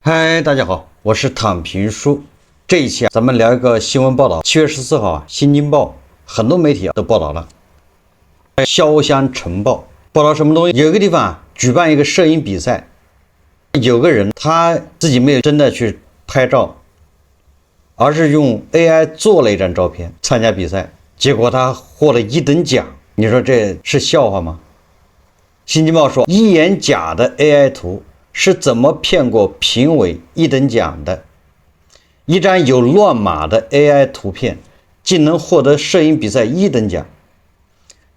嗨，大家好，我是躺平叔。这一期咱们聊一个新闻报道。7月14号新京报很多媒体都报道了潇湘晨报报道什么东西？有一个地方举办一个摄影比赛，有个人他自己没有真的去拍照，而是用 AI 做了一张照片参加比赛，结果他获了1等奖。你说这是笑话吗？新京报说，一眼假的 AI 图是怎么骗过评委1等奖的？一张有乱码的 AI 图片竟能获得摄影比赛1等奖。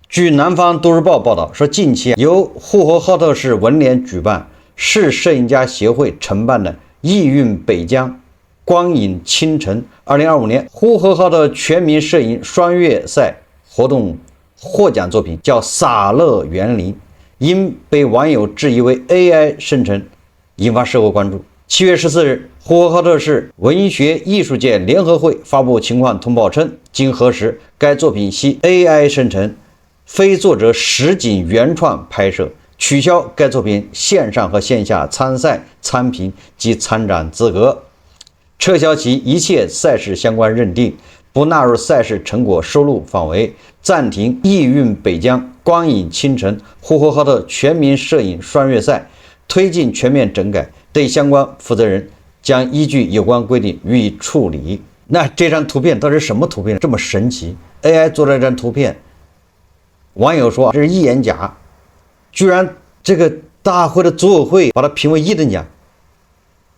据南方都市报报道说，近期由呼和浩特市文联举办、市摄影家协会承办的艺韵北疆光影倾城2025年呼和浩特全民摄影双月赛活动获奖作品叫《洒乐园林》，因被网友质疑为 AI 生成，引发社会关注。7月14日，呼和浩特市文学艺术界联合会发布情况通报称，经核实，该作品系 AI 生成，非作者实景原创拍摄，取消该作品线上和线下参赛、参评及参展资格，撤销其一切赛事相关认定，不纳入赛事成果收录范围，暂停艺韵北疆光影倾城呼和浩特全民摄影双月赛，推进全面整改，对相关负责人将依据有关规定予以处理。那这张图片到底是什么图片？这么神奇 ，AI 做了一张图片，网友说这是一眼假，居然这个大会的组委会把它评为1等奖，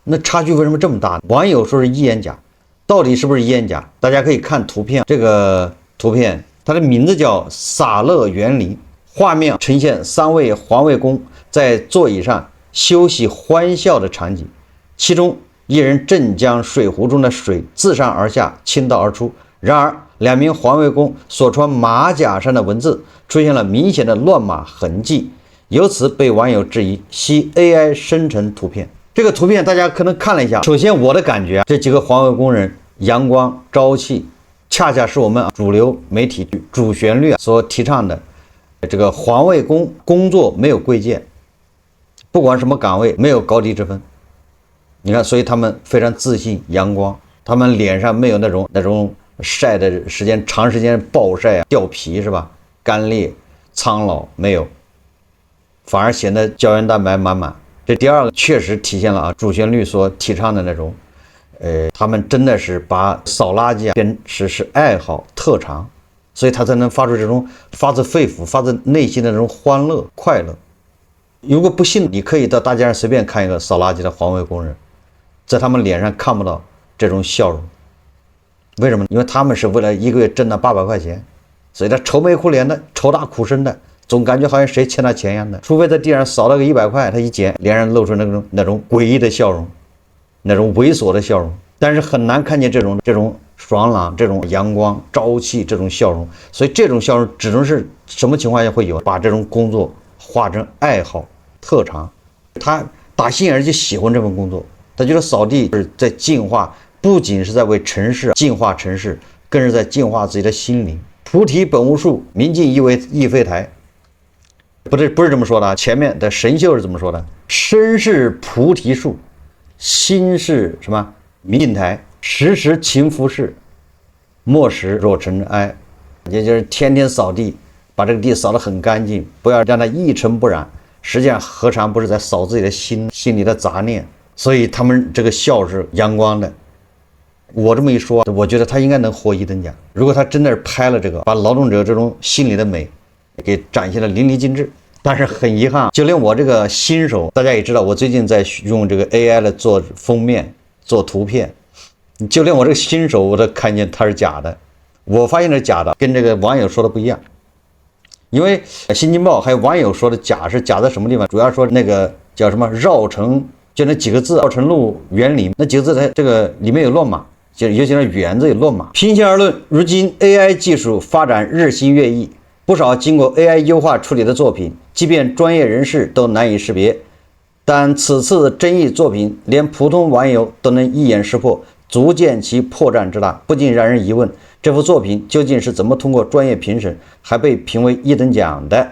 那差距为什么这么大？网友说是一眼假，到底是不是一眼假？大家可以看图片，这个图片它的名字叫洒乐园林，画面呈现3位环卫工在座椅上休息欢笑的场景，其中一人正将水壶中的水自上而下倾倒而出，然而2名环卫工所穿马甲上的文字出现了明显的乱码痕迹，由此被网友质疑系 AI 生成图片。这个图片大家可能看了一下，首先我的感觉，这几个环卫工人阳光朝气，恰恰是我们主流媒体主旋律所提倡的这个环卫工工作没有贵贱，不管什么岗位没有高低之分。你看，所以他们非常自信阳光，他们脸上没有那种晒的时间长时间暴晒掉皮是吧，干裂苍老没有，反而显得胶原蛋白满满。这第二个确实体现了主旋律所提倡的那种他们真的是把扫垃圾变成是爱好特长，所以他才能发出这种发自肺腑发自内心的那种欢乐快乐。如果不信，你可以到大街上随便看一个扫垃圾的环卫工人，在他们脸上看不到这种笑容。为什么？因为他们是为了1个月挣那800块钱，所以他愁眉苦脸的，愁大苦深的，总感觉好像谁欠他钱一样的。除非在地上扫了个100块，他一捡，脸上露出那种诡异的笑容，那种猥琐的笑容。但是很难看见这种爽朗、这种阳光朝气这种笑容。所以这种笑容只能是什么情况下会有？把这种工作化成爱好特长，他打心眼就喜欢这份工作，他觉得扫地是在净化，不仅是在为城市净化城市，更是在净化自己的心灵。菩提本无树，明镜亦非台。不是这么说的，前面的神秀是怎么说的？身是菩提树，心是什么？明镜台。时时勤拂拭，莫使若尘埃。也就是天天扫地，把这个地扫得很干净，不要让它一尘不染。实际上何尝不是在扫自己的心里的杂念？所以他们这个笑是阳光的。我这么一说，我觉得他应该能获1等奖。如果他真的是拍了这个，把劳动者这种心里的美给展现的淋漓尽致。但是很遗憾，就连我这个新手，大家也知道，我最近在用这个 AI 来做封面、做图片，就连我这个新手，我都看见它是假的。我发现是假的，跟这个网友说的不一样。因为新京报还有网友说的假是假在什么地方？主要说那个叫什么绕城，就那几个字，绕城路园林那几个字，它这个里面有乱码，就尤其是园字有乱码。平心而论，如今 AI 技术发展日新月异，不少经过 AI 优化处理的作品，即便专业人士都难以识别。但此次争议作品，连普通网友都能一眼识破，足见其破绽之大，不禁让人疑问，这幅作品究竟是怎么通过专业评审，还被评为1等奖的？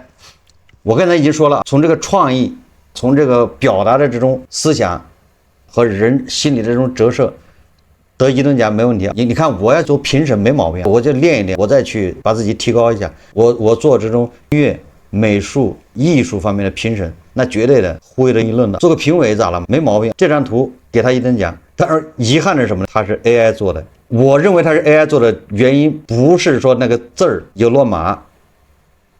我刚才已经说了，从这个创意，从这个表达的这种思想，和人心理的这种折射，得1等奖没问题啊。你看我要做评审没毛病，我就练一练，我再去把自己提高一下。我做这种音乐、美术、艺术方面的评审，那绝对的忽悠人议论的。做个评委咋了？没毛病。这张图给他1等奖，但是遗憾的是什么呢？它是 AI 做的。我认为它是 AI 做的原因不是说那个字儿有乱码，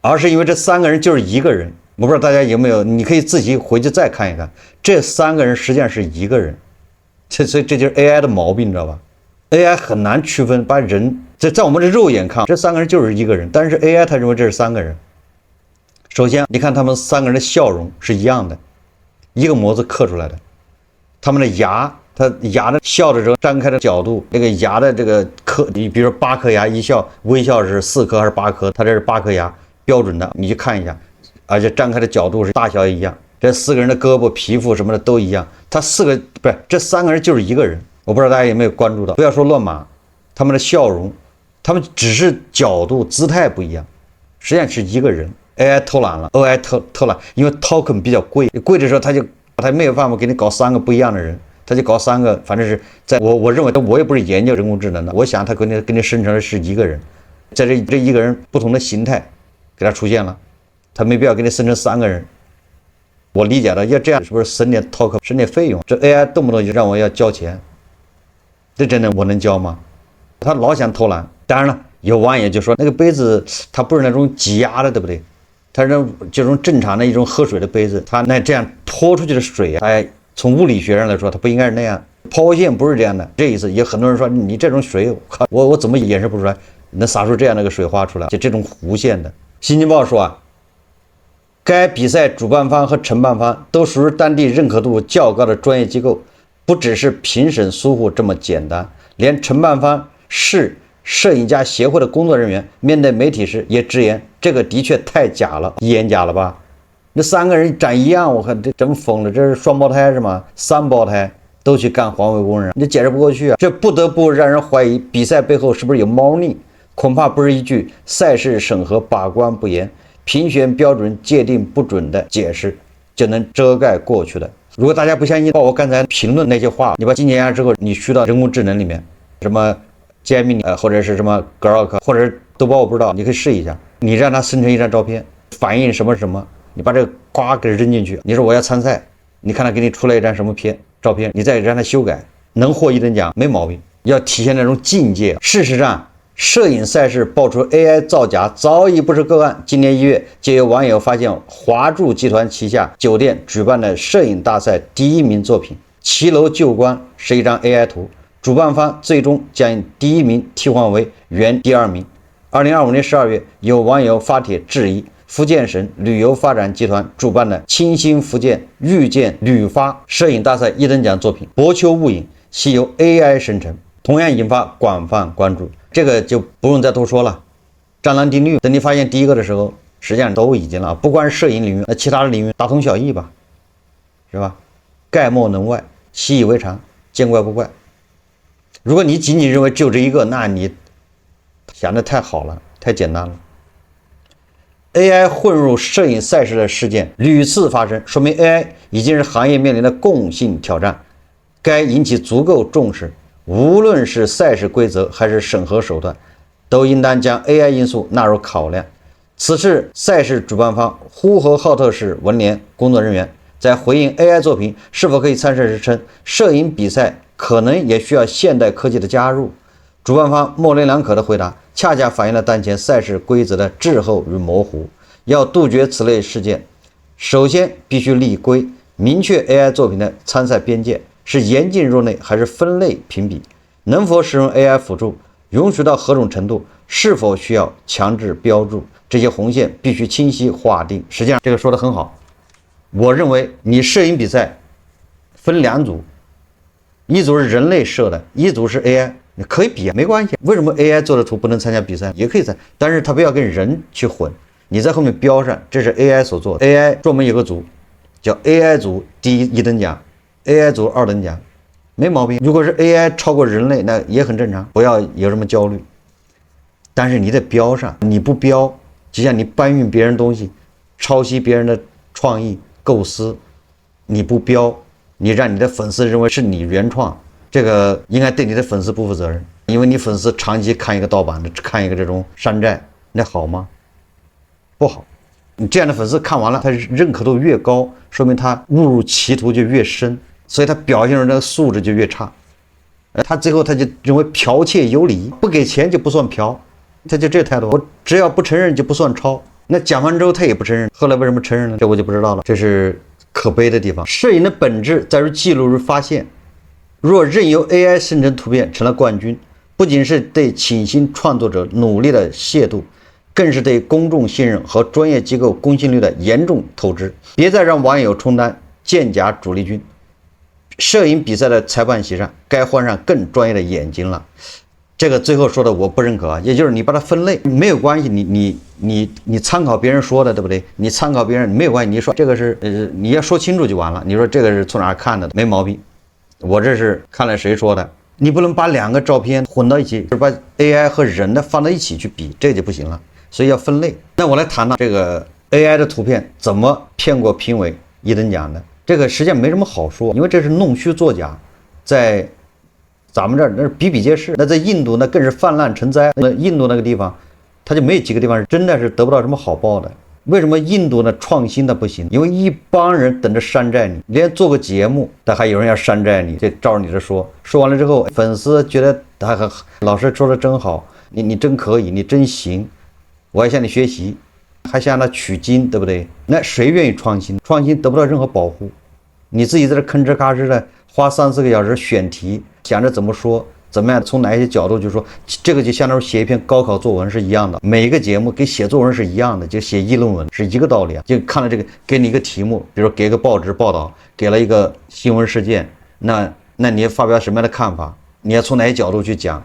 而是因为这3个人就是一个人。我不知道大家有没有，你可以自己回去再看一看，这3个人实际上是一个人。所以这就是 AI 的毛病，你知道吧？ AI 很难区分，把人在我们的肉眼看，这3个人就是一个人，但是 AI 他认为这是3个人。首先，你看他们3个人的笑容是一样的，一个模子刻出来的。他们的牙，他牙的笑的时候张开的角度，那个牙的这个颗，你比如说8颗牙一笑，微笑是4颗还是8颗？他这是8颗牙，标准的，你去看一下，而且张开的角度是大小也一样。这4个人的胳膊、皮肤什么的都一样，他这3个人就是一个人。我不知道大家有没有关注到，不要说乱码，他们的笑容，他们只是角度、姿态不一样，实际上是一个人。AI 偷懒了 ，AI 偷懒，因为 token 比较贵，贵的时候他没有办法给你搞3个不一样的人，他就搞3个，反正是在我认为我也不是研究人工智能的，我想他给你生成的是一个人，在这一个人不同的形态给他出现了，他没必要给你生成3个人。我理解的，要这样是不是省点 token 省点费用？这 AI 动不动就让我要交钱。这真的我能教吗？他老想偷懒。当然了，有网友就说那个杯子它不是那种挤压的，对不对？它是这种正常的一种喝水的杯子，它那这样泼出去的水啊，从物理学上来说，它不应该是那样。抛物线不是这样的，这意思。也很多人说你这种水，我怎么演示不出来？能洒出这样的一个水花出来？就这种弧线的。新京报说啊，该比赛主办方和承办方都属于当地认可度较高的专业机构。不只是评审疏忽这么简单，连承办方是摄影家协会的工作人员面对媒体时也直言，这个的确太假了，演假了吧？那3个人长一样，我看这真疯了，这是双胞胎是吗？3胞胎都去干环卫工人，你解释不过去啊！这不得不让人怀疑比赛背后是不是有猫腻？恐怕不是一句赛事审核把关不严、评选标准界定不准的解释就能遮盖过去的。如果大家不相信我刚才评论那些话，你把精简下之后，你去到人工智能里面，什么 Gemini 或者是什么 Grok 或者是豆包，我不知道，你可以试一下，你让它生成一张照片，反映什么什么，你把这个呱给扔进去，你说我要参赛，你看它给你出来一张什么照片，你再让它修改，能获1等奖没毛病。要体现那种境界。事实上，摄影赛事爆出 AI 造假早已不是个案。今年1月，就有网友发现华住集团旗下酒店举办的摄影大赛第1名作品骑楼就观是一张 AI 图，主办方最终将第1名替换为原第2名。2025年12月，有网友发帖质疑福建省旅游发展集团主办的清新福建遇见旅发摄影大赛1等奖作品《薄秋雾影》系由 AI 生成，同样引发广泛关注。这个就不用再多说了，蟑螂定律，等你发现第一个的时候，实际上都已经了，不光是摄影领域，其他的领域大同小异吧，是吧？概莫能外，习以为常，见怪不怪。如果你仅仅认为只有这一个，那你想的太好了，太简单了。AI 混入摄影赛事的事件屡次发生，说明 AI 已经是行业面临的共性挑战，该引起足够重视。无论是赛事规则还是审核手段，都应当将 AI 因素纳入考量。此次赛事主办方呼和浩特市文联工作人员在回应 AI 作品是否可以参赛时称，摄影比赛可能也需要现代科技的加入。主办方模棱两可的回答，恰恰反映了当前赛事规则的滞后与模糊。要杜绝此类事件，首先必须立规，明确 AI 作品的参赛边界。是严禁入内还是分类评比？能否使用 AI 辅助？允许到何种程度？是否需要强制标注？这些红线必须清晰划定。实际上，这个说得很好。我认为你摄影比赛分2组，一组是人类设的，一组是 AI， 你可以比啊，没关系。为什么 AI 做的图不能参加比赛？也可以参，但是它不要跟人去混。你在后面标上，这是 AI 所做的。AI 专门有个组叫 AI 组第1等奖。AI 组2等奖，没毛病。如果是 AI 超过人类，那也很正常，不要有什么焦虑。但是你得标上，你不标，就像你搬运别人东西，抄袭别人的创意构思，你不标，你让你的粉丝认为是你原创，这个应该对你的粉丝不负责任，因为你粉丝长期看一个盗版的，看一个这种山寨，那好吗？不好。你这样的粉丝看完了，他认可度越高，说明他误入歧途就越深，所以他表现出那个素质就越差。他最后他就认为剽窃有理，不给钱就不算剽，他就这态度。我只要不承认就不算抄。那讲完之后他也不承认，后来为什么承认了？这我就不知道了。这是可悲的地方。摄影的本质在于记录与发现。若任由 AI 生成图片成了冠军，不仅是对倾心创作者努力的亵渎，更是对公众信任和专业机构公信力的严重透支。别再让网友充当建假主力军。摄影比赛的裁判席上，该换上更专业的眼睛了。这个最后说的我不认可啊，也就是你把它分类没有关系，你参考别人说的，对不对？你参考别人没有关系，你说这个是你要说清楚就完了。你说这个是从哪儿看的，没毛病。我这是看了谁说的，你不能把两个照片混到一起，把 AI 和人的放到一起去比，这就不行了。所以要分类。那我来谈谈这个 AI 的图片怎么骗过评委一等奖的。这个实际上没什么好说，因为这是弄虚作假，在咱们这儿那是比比皆是。那在印度那更是泛滥成灾。那印度那个地方，它就没有几个地方是真的是得不到什么好报的。为什么印度呢创新的不行？因为一帮人等着山寨你，连做个节目，但还有人要山寨你，就照着你这说，说完了之后，粉丝觉得他和老师说的真好，你真可以，你真行，我要向你学习。还向他取经，对不对？那谁愿意创新？创新得不到任何保护，你自己在这吭哧咔哧的花3-4个小时选题，想着怎么说，怎么样，从哪一些角度去说，这个就相当于写一篇高考作文是一样的。每一个节目跟写作文是一样的，就写议论文是一个道理啊。就看了这个，给你一个题目，比如给个报纸报道，给了一个新闻事件，那你要发表什么样的看法？你要从哪些角度去讲？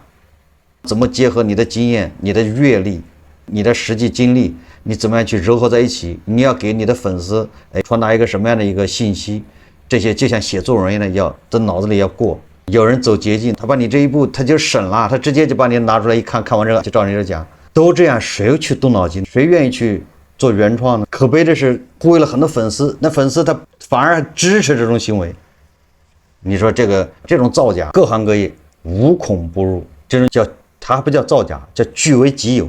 怎么结合你的经验、你的阅历、你的实际经历？你怎么样去糅合在一起？你要给你的粉丝传达一个什么样的一个信息？这些就像写作文一样的，要在脑子里要过。有人走捷径，他把你这一步他就省了，他直接就把你拿出来一看，看完这个就照你这讲，都这样，谁去动脑筋？谁愿意去做原创呢？可悲的是忽悠了很多粉丝，那粉丝他反而支持这种行为。你说这种造假，各行各业无孔不入，这种叫它还不叫造假，叫据为己有。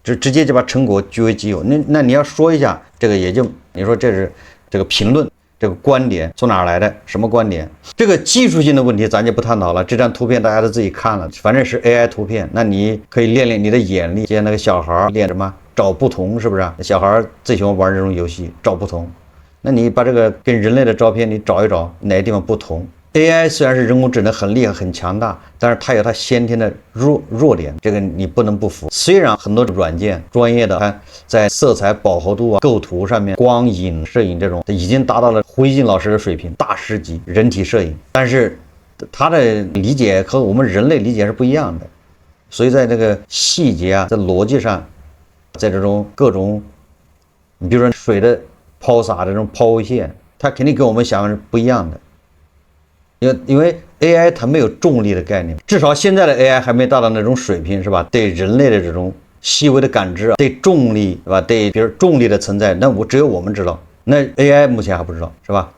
直接就把成果据为己有。那你要说一下这个，也就你说这是这个评论，这个观点从哪儿来的？什么观点？这个技术性的问题咱就不探讨了。这张图片大家都自己看了，反正是 AI 图片，那你可以练练你的眼力。像那个小孩练什么找不同，是不是？小孩最喜欢玩这种游戏，找不同。那你把这个跟人类的照片你找一找，哪个地方不同？AI 虽然是人工智能很厉害很强大，但是它有它先天的弱点，这个你不能不服。虽然很多软件专业的，它在色彩饱和度啊、构图上面、光影摄影这种已经达到了胡一静老师的水平，大师级人体摄影，但是他的理解和我们人类理解是不一样的，所以在这个细节啊，在逻辑上，在这种各种，你比如说水的抛洒这种抛物线，它肯定跟我们想象是不一样的。因为 AI 它没有重力的概念，至少现在的 AI 还没达到那种水平，是吧？对人类的这种细微的感知啊，对重力，是吧？对，比如重力的存在，那只有我们知道，那 AI 目前还不知道，是吧？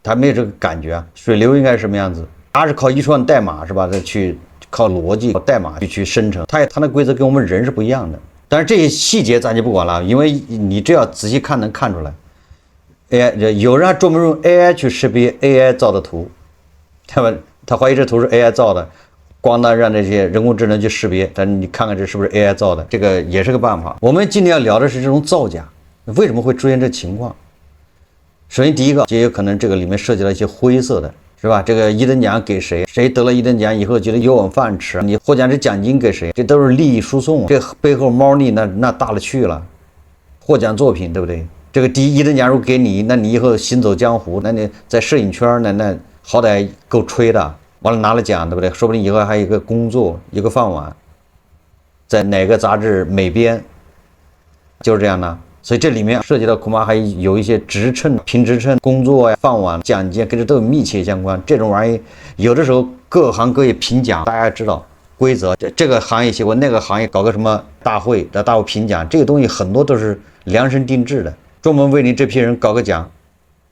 它没有这个感觉啊。水流应该是什么样子？它是靠一串代码，是吧？再去靠逻辑、靠代码去生成，它的规则跟我们人是不一样的。但是这些细节咱就不管了，因为你只要仔细看能看出来。AI 有人还专门用 AI 去识别 AI 造的图。他怀疑这图是 AI 造的，光呢让这些人工智能去识别，但是你看看这是不是 AI 造的，这个也是个办法。我们今天要聊的是这种造假，为什么会出现这情况？首先第一个，也有可能这个里面涉及到一些灰色的，是吧？这个一等奖给谁？谁得了一等奖以后觉得有碗饭吃？你获奖这奖金给谁？这都是利益输送，这背后猫腻那大了去了。获奖作品，对不对？这个第一等奖如果给你，那你以后行走江湖，那你在摄影圈那好歹够吹的，完了拿了奖，对不对？说不定以后还有一个工作，一个饭碗，在哪个杂志美编，就是这样的。所以这里面涉及到恐怕还有一些职称、评职称、工作呀、饭碗、奖金，跟这都有密切相关。这种玩意有的时候各行各业评奖，大家知道规则，这个行业协会、那个行业搞个什么大会评奖，这个东西很多都是量身定制的，专门为你这批人搞个奖。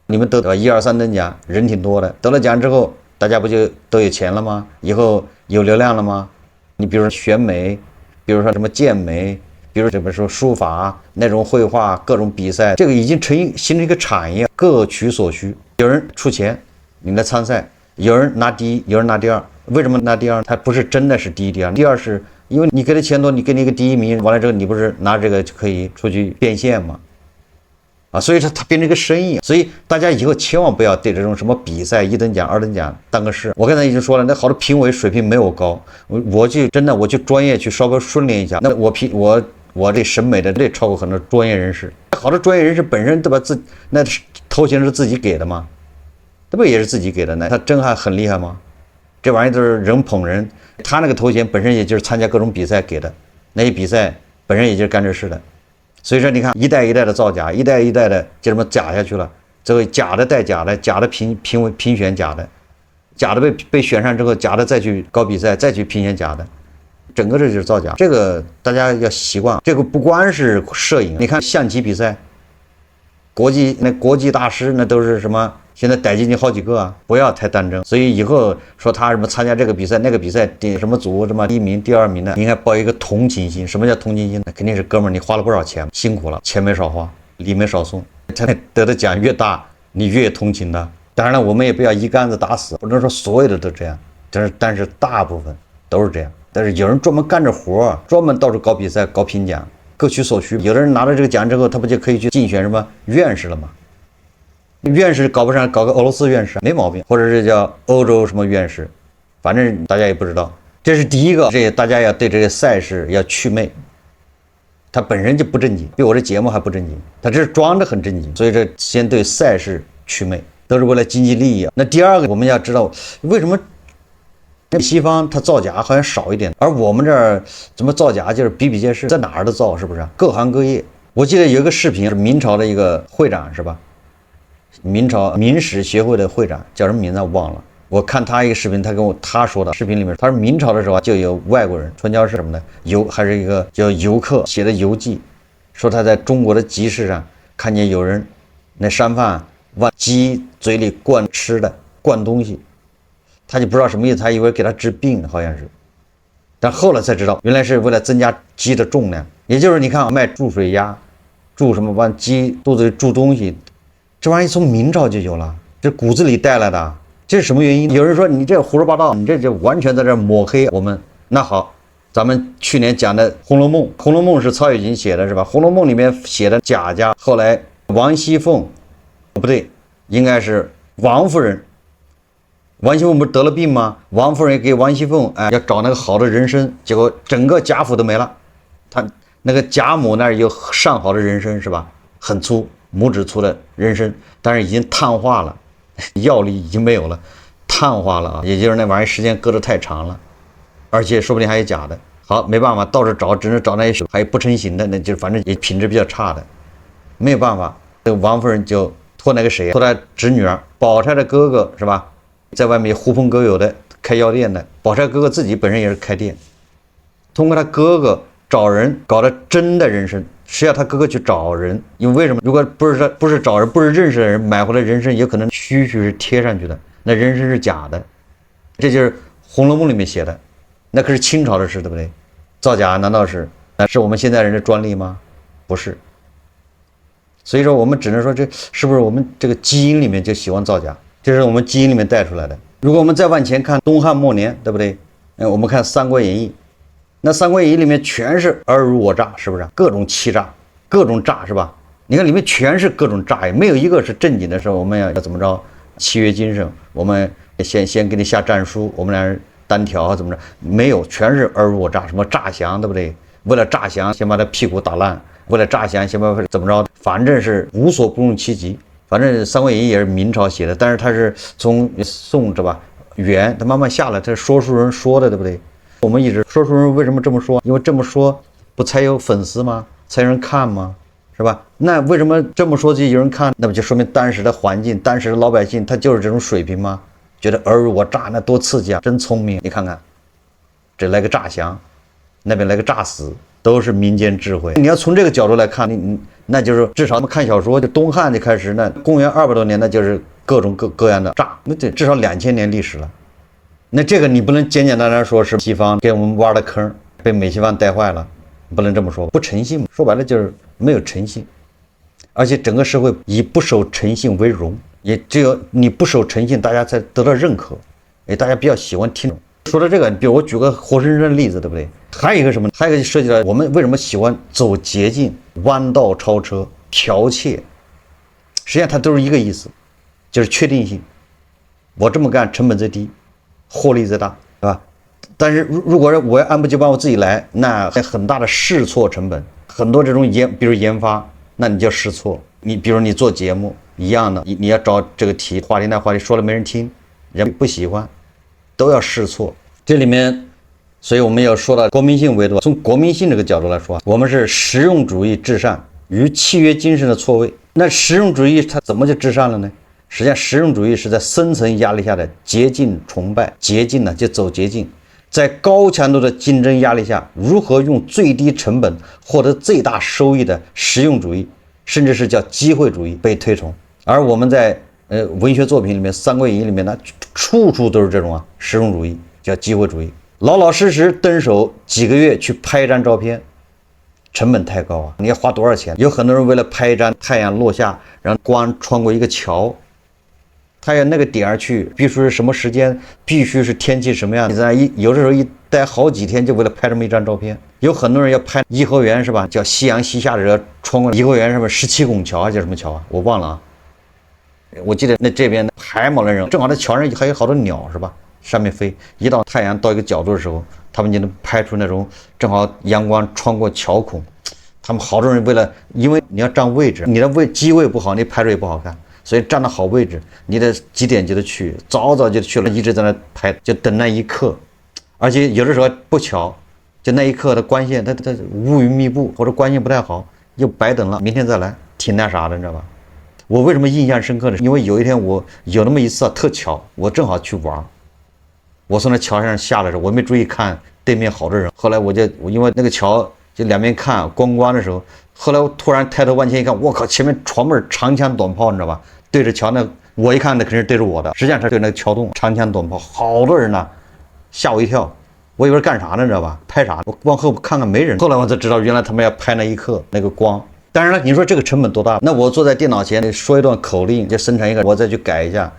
你们得1、2、3等奖，人挺多的，得了奖之后，大家不就都有钱了吗？以后有流量了吗？你比如说选美，比如说什么健美，比如什么说书法那种绘画各种比赛，这个已经形成一个产业，各取所需。有人出钱，你来参赛，有人拿第一，有人拿第二。为什么拿第二？他不是真的是第一、第二，第二是因为你给他钱多，你给你一个第一名，完了之后你不是拿这个就可以出去变现吗？所以说它变成一个生意，所以大家以后千万不要对这种什么比赛1等奖、2等奖当个事。我刚才已经说了，那好多评委水平没我高，我就真的我去专业去稍微训练一下，那我这审美的这超过很多专业人士。好多专业人士本身对吧，那头衔是自己给的吗？这不也是自己给的呢？他真还很厉害吗？这玩意都是人捧人，他那个头衔本身也就是参加各种比赛给的，那些比赛本身也就是干这事的。所以说，你看一代一代的造假，一代一代的就这么假下去了。这个假的带假的，假的评选假的，假的被选上之后，假的再去搞比赛，再去评选假的，整个这就是造假。这个大家要习惯。这个不光是摄影，你看象棋比赛，国际大师那都是什么？现在逮进去好几个啊！不要太当真。所以以后说他什么参加这个比赛那个比赛，什么组什么第1名、第2名的，应该抱一个同情心。什么叫同情心呢？肯定是哥们儿，你花了不少钱，辛苦了，钱没少花，礼没少送。他得的奖越大，你越同情他。当然了，我们也不要一竿子打死，不能说所有的都这样，但是大部分都是这样。但是有人专门干着活，专门到处搞比赛、搞评奖，各取所需。有的人拿了这个奖之后，他不就可以去竞选什么院士了吗？院士搞不上，搞个俄罗斯院士没毛病，或者是叫欧洲什么院士，反正大家也不知道。这是第一个，这大家要对这个赛事要祛魅，它本身就不正经，比我这节目还不正经，它这是装的很正经。所以这先对赛事祛魅，都是为了经济利益啊。那第二个，我们要知道为什么西方它造假好像少一点，而我们这儿怎么造假就是比比皆是，在哪儿都造，是不是？各行各业。我记得有一个视频是明朝的一个会长，是吧？明朝明史协会的会长叫什么名字我忘了。我看他一个视频，他说的视频里面，他说明朝的时候就有外国人传教士什么的还是一个叫游客写的游记，说他在中国的集市上看见有人那商贩往鸡嘴里灌吃的灌东西，他就不知道什么意思，他以为给他治病好像是，但后来才知道原来是为了增加鸡的重量。也就是你看卖注水鸭，注什么往鸡肚子里注东西，这玩意从明朝就有了，这骨子里带来的。这是什么原因？有人说你这胡说八道，你这就完全在这抹黑我们。那好，咱们去年讲的《红楼梦》，《红楼梦》是曹雪芹写的，是吧？《红楼梦》里面写的贾家，后来王熙凤，不对，应该是王夫人。王熙凤不是得了病吗？王夫人给王熙凤要找那个好的人参，结果整个贾府都没了。他那个贾母那儿有上好的人参，是吧？很粗，拇指粗的人参，但是已经碳化了，药力已经没有了，碳化了啊，也就是那玩意时间搁得太长了，而且说不定还有假的。好，没办法，到处找，只能找那些还有不成形的，那就反正也品质比较差的，没有办法。这个王夫人就托那个谁，托他侄女儿宝钗的哥哥，是吧？在外面狐朋狗友的开药店的，宝钗哥哥自己本身也是开店，通过他哥哥找人搞的真的人参，是要他哥哥去找人，因为为什么？如果不是找人，不是认识的人买回来人参，有可能须是贴上去的，那人参是假的。这就是《红楼梦》里面写的，那可是清朝的事，对不对？造假难道是我们现在人的专利吗？不是。所以说我们只能说，这是不是我们这个基因里面就喜欢造假？这是我们基因里面带出来的。如果我们再往前看东汉末年，对不对？我们看《三国演义》，那《三国演义》里面全是尔虞我诈，是不是？各种欺诈，各种诈，是吧？你看里面全是各种诈，没有一个是正经的时候。我们要怎么着？契约精神，我们先给你下战书，我们俩人单挑怎么着？没有，全是尔虞我诈，什么诈降，对不对？为了诈降，先把他屁股打烂；为了诈降，先把怎么着？反正是无所不用其极。反正《三国演义》也是明朝写的，但是他是从宋是吧？元他慢慢下来，他是说书人说的，对不对？我们一直说书人为什么这么说？因为这么说不才有粉丝吗？才有人看吗？是吧？那为什么这么说就有人看？那不就说明当时的环境，当时的老百姓他就是这种水平吗？觉得尔虞我诈那多刺激啊，真聪明！你看看，这来个诈降，那边来个诈死，都是民间智慧。你要从这个角度来看，那就是至少我们看小说，就东汉就开始，那公元200多年，那就是各种各样的诈，那这至少2000年历史了。那这个你不能简简单单说是西方给我们挖的坑，被美西方带坏了，不能这么说，不诚信，说白了就是没有诚信，而且整个社会以不守诚信为荣，也只有你不守诚信，大家才得到认可，大家比较喜欢听。说到这个，比如我举个活生生的例子，对不对？还有一个什么？还有一个涉及到我们为什么喜欢走捷径、弯道超车、剽窃，实际上它都是一个意思，就是确定性。我这么干成本最低，获利最大，对吧？但是如果我要按部就班我自己来，那很大的试错成本，很多这种比如研发，那你就试错。你比如你做节目一样的，你要找这个题话题，那话题说了没人听，人不喜欢，都要试错。这里面，所以我们要说到国民性维度，从国民性这个角度来说，我们是实用主义至上与契约精神的错位。那实用主义它怎么就至上了呢？实际上，实用主义是在深层压力下的捷径崇拜。捷径呢，就走捷径，在高强度的竞争压力下，如何用最低成本获得最大收益的实用主义，甚至是叫机会主义被推崇。而我们在文学作品里面，《三国演义》里面呢，处处都是这种实用主义，叫机会主义。老老实实蹲守几个月去拍一张照片，成本太高你要花多少钱？有很多人为了拍一张太阳落下，然后光穿过一个桥。他要那个点儿去，必须是什么时间，必须是天气什么样。你在有的时候一待好几天，就为了拍这么一张照片。有很多人要拍颐和园是吧？叫夕阳西下的时候穿过颐和园，什么17拱桥叫什么桥我忘了我记得那这边排满了人，正好那桥上还有好多鸟是吧？上面飞，一到太阳到一个角度的时候，他们就能拍出那种正好阳光穿过桥孔。他们好多人为了，因为你要占位置，你的机位不好，你拍出也不好看。所以站到好位置，你得几点就得去，早就去了，一直在那拍，就等那一刻。而且有的时候不巧，就那一刻的光线，它乌云密布，或者光线不太好，又白等了，明天再来，挺那啥的，你知道吧？我为什么印象深刻呢？因为有一天我有那么一次特巧，我正好去玩，我从那桥上下来的时候，我没注意看对面好多人，后来我因为那个桥就两边看观光的时候，后来我突然抬头往前一看，我靠，前面全部是长枪短炮，你知道吧？对着桥那，我一看那肯定是对着我的，实际上是对那个桥洞，长枪短炮，好多人呢，吓我一跳，我以为干啥呢，你知道吧？拍啥？我往后看看没人，后来我才知道，原来他们要拍那一刻那个光。当然了，你说这个成本多大？那我坐在电脑前说一段口令，就生产一个，我再去改一下，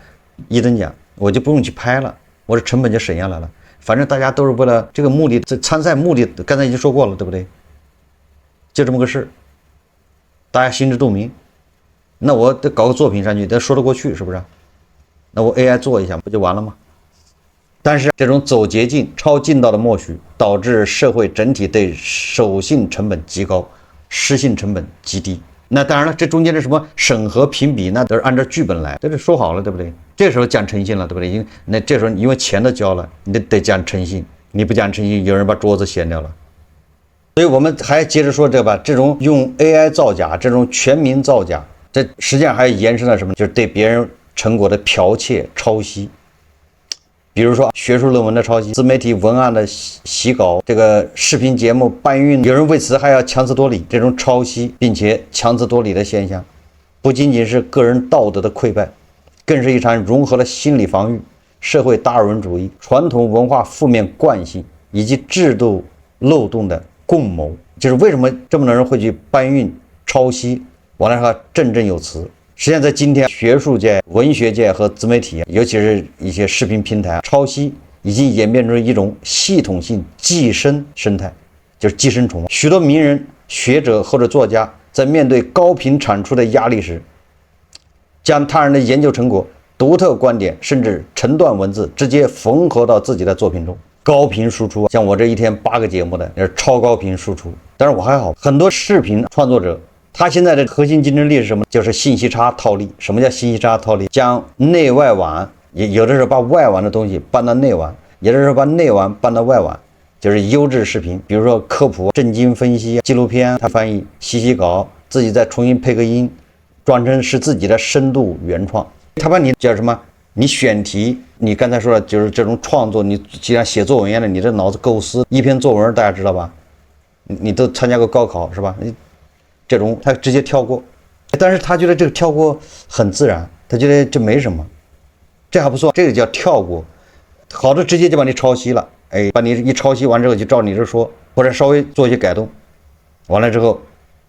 一等奖，我就不用去拍了，我的成本就省下来了。反正大家都是为了这个目的，这参赛目的刚才已经说过了，对不对？就这么个事，大家心知肚明。那我得搞个作品上去，得说得过去，是不是？那我 AI 做一下不就完了吗？但是这种走捷径、超近道的默许，导致社会整体对守信成本极高，失信成本极低。那当然了，这中间的什么审核评比，那都是按照剧本来，这是说好了，对不对？这时候讲诚信了，对不对？那这时候因为钱都交了，你得讲诚信，你不讲诚信，有人把桌子掀掉了。所以我们还接着说这吧，这种用 AI 造假，这种全民造假。这实际上还延伸了什么？就是对别人成果的剽窃、抄袭。比如说学术论文的抄袭、自媒体文案的洗稿、这个视频节目搬运，有人为此还要强词夺理。这种抄袭并且强词夺理的现象，不仅仅是个人道德的溃败，更是一场融合了心理防御、社会达尔文主义、传统文化负面惯性以及制度漏洞的共谋。就是为什么这么多人会去搬运、抄袭？完了说振振有词。实际上在今天学术界、文学界和自媒体，尤其是一些视频平台，抄袭已经演变成一种系统性寄生生态，就是寄生虫。许多名人、学者或者作家在面对高频产出的压力时，将他人的研究成果、独特观点甚至成段文字直接缝合到自己的作品中，高频输出。像我这一天8个节目的，也是超高频输出。但是我还好，很多视频创作者。他现在的核心竞争力是什么？就是信息差套利。什么叫信息差套利？将内外网，有的时候把外网的东西搬到内网，有的时候把内网搬到外网，就是优质视频，比如说科普、震惊分析、纪录片，他翻译、洗稿，自己再重新配个音，装成是自己的深度原创。他把你叫什么？你选题，你刚才说的就是这种创作，你既然写作文一样的，你这脑子构思一篇作文，大家知道吧？你都参加过高考是吧？这种他直接跳过，但是他觉得这个跳过很自然，他觉得这没什么，这还不错，这个叫跳过。好的直接就把你抄袭了，哎，把你一抄袭完之后就照你这说，或者稍微做一些改动，完了之后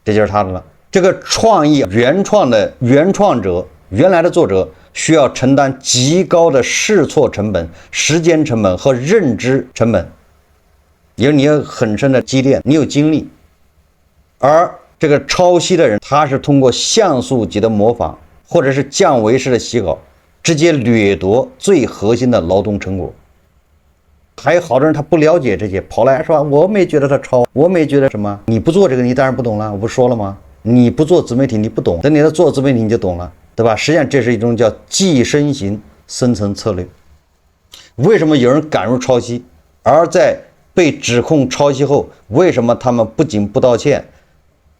这就是他的了。这个创意原创的原创者，原来的作者需要承担极高的试错成本、时间成本和认知成本，因为你有很深的积淀，你有经历。而这个抄袭的人，他是通过像素级的模仿或者是降维式的洗稿，直接掠夺最核心的劳动成果。还有好多人他不了解这些，跑来是吧？我没觉得他抄，我没觉得什么。你不做这个，你当然不懂了。我不说了吗？你不做自媒体，你不懂。等你做自媒体，你就懂了，对吧？实际上这是一种叫寄生型生存策略。为什么有人敢于抄袭，而在被指控抄袭后，为什么他们不仅不道歉，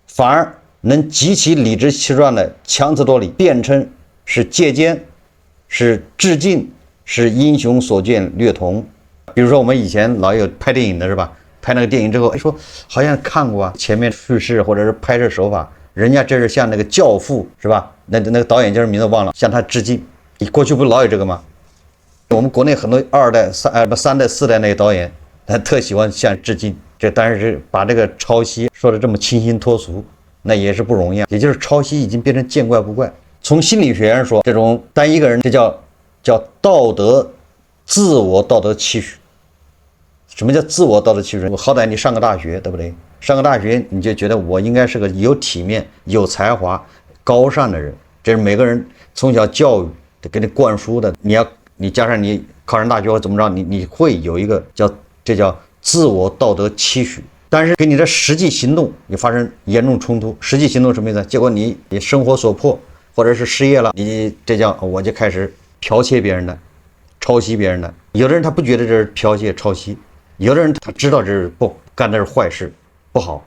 反而能极其理直气壮的强词夺理，辩称是借鉴，是致敬，是英雄所见略同。比如说我们以前老有拍电影的是吧？拍那个电影之后，说好像看过啊，前面叙事或者是拍摄手法，人家这是向那个教父是吧？那个导演叫什么名字忘了，向他致敬。你过去不老有这个吗？我们国内很多二代、三代、四代那些导演，他特喜欢向致敬。这当然是把这个抄袭说的这么清新脱俗，那也是不容易啊。也就是抄袭已经变成见怪不怪。从心理学上说，这种单一个人，这叫自我道德期许。什么叫自我道德期许？好歹你上个大学，对不对？上个大学你就觉得我应该是个有体面、有才华、高尚的人，这是每个人从小教育给你灌输的。你加上你考上大学或怎么着，你会有一个这叫自我道德期许。但是跟你的实际行动你发生严重冲突，实际行动什么意思？结果你生活所迫，或者是失业了，我就开始剽窃别人的，抄袭别人的。有的人他不觉得这是剽窃抄袭。有的人他知道这是干的是坏事，不好。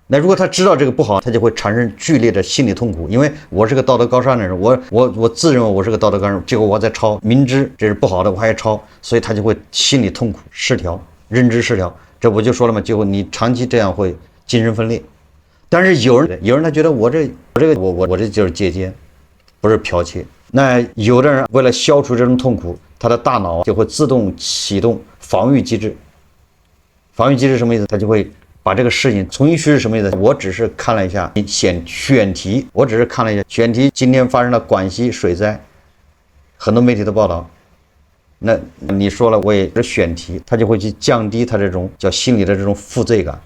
那如果他知道这个不好，他就会产生剧烈的心理痛苦。因为我是个道德高尚的人，我自认为我是个道德高尚，结果我在抄，明知这是不好的，我还抄，所以他就会心理痛苦、失调、认知失调。这我就说了嘛，结果你长期这样会精神分裂。但是有人他觉得我这就是借鉴，不是剽窃。那有的人为了消除这种痛苦，他的大脑就会自动启动防御机制。防御机制什么意思？他就会把这个事情重新叙事。什么意思？我只是看了一下选题，我只是看了一下选题，今天发生了广西水灾，很多媒体的报道。那你说了，我也是选题，他就会去降低他这种叫心理的这种负罪感。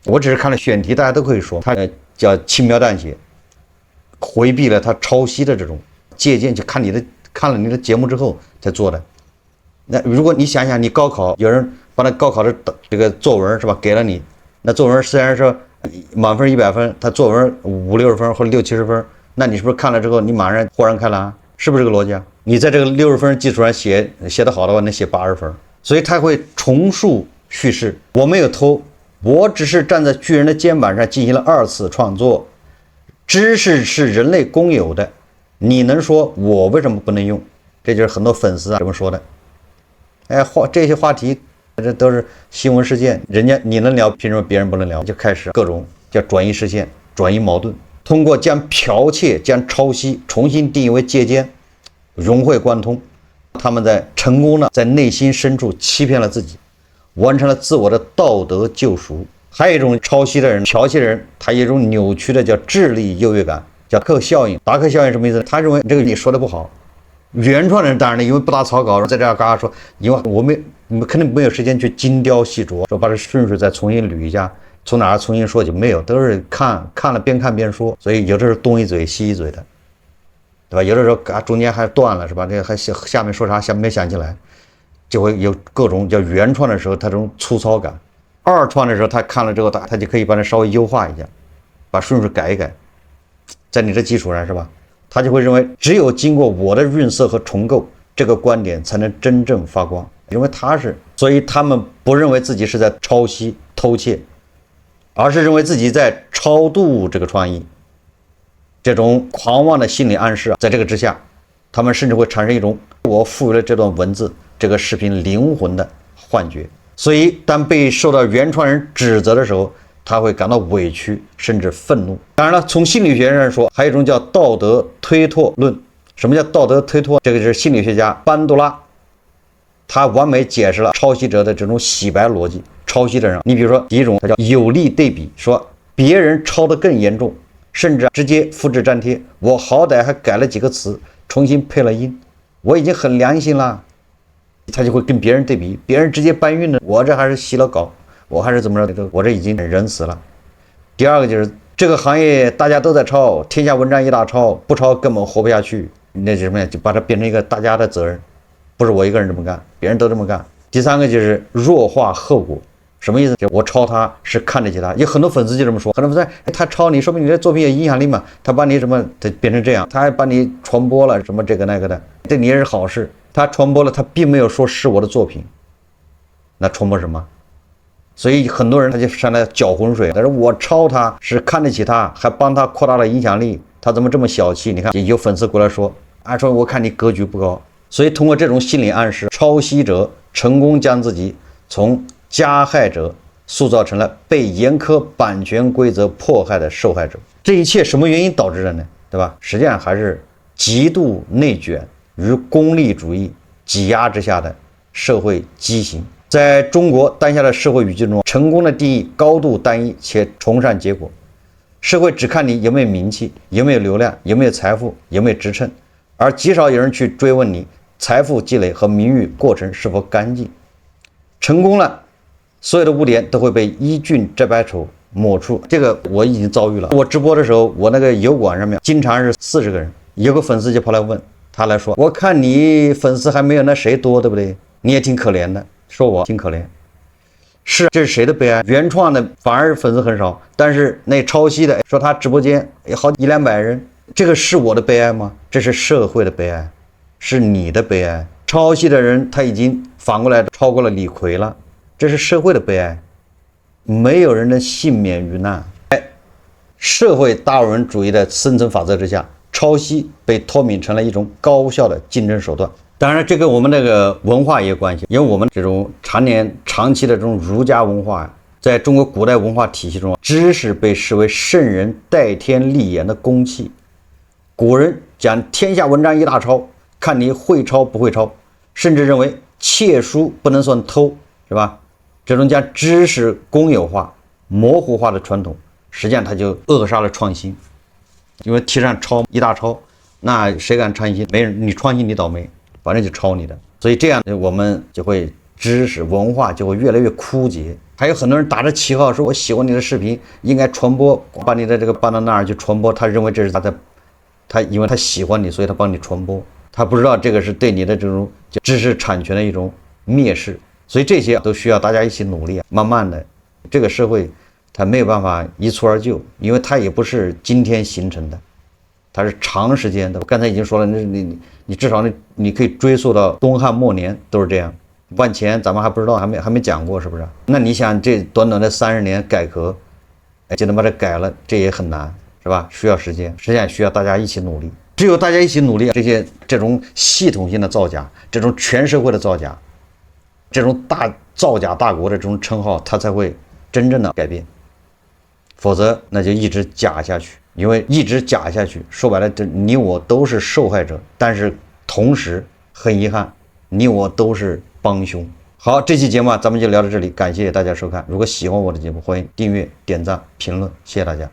我只是看了选题，大家都可以说他叫轻描淡写，回避了他抄袭的这种借鉴，就看了你的节目之后才做的。那如果你想想，你高考有人把那高考的这个作文是吧给了你，那作文虽然说满分100分，他作文50-60分或者60-70分，那你是不是看了之后你马上豁然开朗？是不是这个逻辑啊？你在这个60分基础上写得好的话，能写80分。所以他会重述叙事。我没有偷，我只是站在巨人的肩膀上进行了2次创作。知识是人类公有的，你能说我为什么不能用？这就是很多粉丝这么说的。这些话题这都是新闻事件，人家你能聊，凭什么别人不能聊？就开始各种叫转移视线、转移矛盾，通过将剽窃、将抄袭重新定义为借鉴，融会贯通。他们成功的在内心深处欺骗了自己，完成了自我的道德救赎。还有一种抄袭的人、剽窃的人，他有一种扭曲的叫智力优越感，叫达克效应。达克效应什么意思？他认为这个你说的不好。原创人当然了，因为不打草稿，在这儿嘎嘎说，因为我们肯定没有时间去精雕细琢，说把这顺序再重新捋一下，从哪儿重新说起，没有，都是看了边看边说，所以有的时候东一嘴西一嘴的，对吧？有的时候中间还断了，是吧？这个还下面说啥没想起来，就会有各种叫原创的时候他这种粗糙感，二创的时候他看了之后他就可以把它稍微优化一下，把顺序改一改，在你的基础上，是吧？他就会认为只有经过我的润色和重构，这个观点才能真正发光。因为所以他们不认为自己是在抄袭偷窃，而是认为自己在超度这个创意。这种狂妄的心理暗示在这个之下，他们甚至会产生一种我赋予了这段文字、这个视频灵魂的幻觉。所以当被受到原创人指责的时候，他会感到委屈，甚至愤怒。当然了，从心理学上说，还有一种叫道德推脱论。什么叫道德推脱？这个是心理学家班多拉，他完美解释了抄袭者的这种洗白逻辑。抄袭的人，你比如说第一种，它叫有利对比，说别人抄得更严重，甚至直接复制粘贴，我好歹还改了几个词，重新配了音，我已经很良心了。他就会跟别人对比，别人直接搬运了，我这还是洗了稿，我还是怎么着，我这已经人死了。第二个就是这个行业大家都在抄，天下文章一大抄，不抄根本活不下去。那什么呀，就把它变成一个大家的责任，不是我一个人这么干，别人都这么干。第三个就是弱化后果，什么意思？就我抄他是看得起他，有很多粉丝就这么说，很多粉丝他抄你，说明你的作品有影响力嘛，他把你什么他变成这样，他还把你传播了什么这个那个的，对你也是好事。他传播了，他并没有说是我的作品，那传播什么？所以很多人他就上来搅浑水，他说我抄他是看得起他，还帮他扩大了影响力，他怎么这么小气？你看有粉丝过来说，说我看你格局不高。所以通过这种心理暗示，抄袭者成功将自己从加害者塑造成了被严苛版权规则迫害的受害者。这一切什么原因导致的呢？对吧？实际上还是极度内卷与功利主义挤压之下的社会畸形。在中国当下的社会语境中，成功的定义高度单一且崇尚结果，社会只看你有没有名气，有没有流量，有没有财富，有没有职称，而极少有人去追问你财富积累和名誉过程是否干净。成功了，所有的污点都会被一俊遮百丑抹除。这个我已经遭遇了。我直播的时候，我那个油管上面经常是40个人，有个粉丝就跑来问，他来说，我看你粉丝还没有那谁多，对不对？你也挺可怜的，说我挺可怜。是，这是谁的悲哀？原创的反而粉丝很少，但是那抄袭的说他直播间有好100-200人，这个是我的悲哀吗？这是社会的悲哀，是你的悲哀。抄袭的人他已经反过来超过了李逵了，这是社会的悲哀，没有人能幸免于难。社会达尔文主义的生存法则之下，抄袭被脱敏成了一种高效的竞争手段。当然这跟我们这个文化也有关系，因为我们这种长期的这种儒家文化，在中国古代文化体系中，知识被视为圣人代天立言的公器。古人讲天下文章一大抄，看你会抄不会抄，甚至认为窃书不能算偷，是吧？这种将知识公有化模糊化的传统，实际上它就扼杀了创新。因为提倡抄一大抄，那谁敢创新？没人，你创新你倒霉，反正就抄你的。所以这样我们就会知识文化就会越来越枯竭。还有很多人打着旗号说，我喜欢你的视频，应该传播，把你的这个搬到那儿去传播，他认为这是他因为他喜欢你，所以他帮你传播，他不知道这个是对你的这种知识产权的一种蔑视。所以这些都需要大家一起努力，慢慢的这个社会它没有办法一蹴而就，因为它也不是今天形成的，它是长时间的。我刚才已经说了，你至少你可以追溯到东汉末年都是这样。万钱咱们还不知道，还没讲过，是不是？那你想这短短的30年改革，就能把这改了，这也很难，是吧？需要时间，实际上需要大家一起努力。只有大家一起努力，这种系统性的造假，这种全社会的造假，这种造假大国的这种称号，它才会真正的改变。否则那就一直假下去，因为一直假下去，说白了，你我都是受害者，但是同时很遗憾，你我都是帮凶。好，这期节目咱们就聊到这里，感谢大家收看。如果喜欢我的节目，欢迎订阅、点赞、评论，谢谢大家。